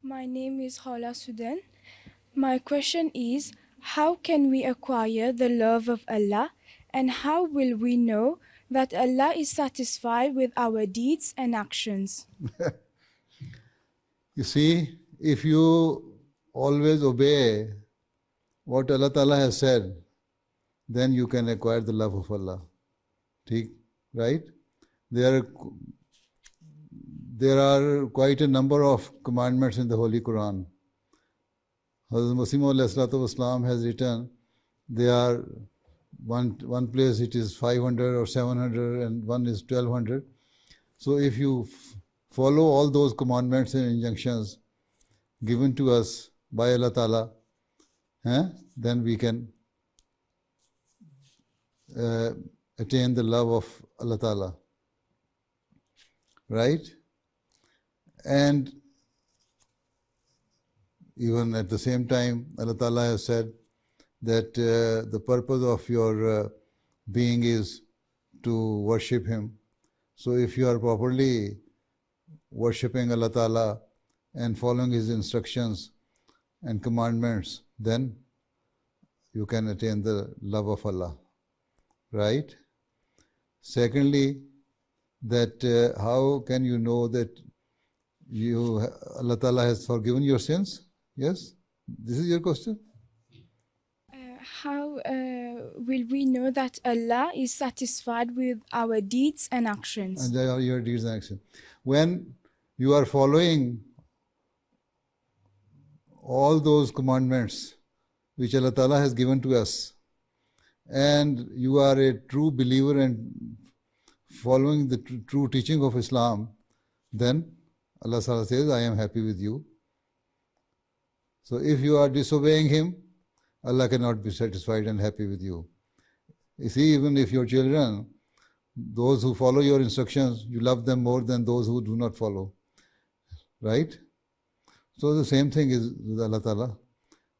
My name is Hala Sudan. My question is, how can we acquire the love of Allah, and how will we know that Allah is satisfied with our deeds and actions? You see, if you always obey what Allah Ta'ala has said, then you can acquire the love of Allah. Right? There are quite a number of commandments in the Holy Quran. Hazrat Masih has written, they are one place it is 500 or 700 and one is 1200. So if you follow all those commandments and injunctions given to us by Allah Ta'ala, then we can attain the love of Allah Ta'ala. Right? And even at the same time, Allah Ta'ala has said that the purpose of your being is to worship Him. So if you are properly worshipping Allah Ta'ala and following His instructions and commandments, then you can attain the love of Allah. Right? Secondly, that how can you know that Allah Ta'ala has forgiven your sins? Yes? This is your question? How will we know that Allah is satisfied with our deeds and actions? And your deeds and actions. When you are following all those commandments which Allah Ta'ala has given to us, and you are a true believer and following the true teaching of Islam, then Allah Ta'ala says, I am happy with you. So if you are disobeying Him, Allah cannot be satisfied and happy with you. You see, even if your children, those who follow your instructions, you love them more than those who do not follow. Right? So the same thing is with Allah Ta'ala.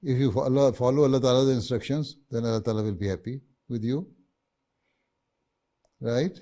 If you follow Allah Ta'ala's instructions, then Allah Ta'ala will be happy with you. Right?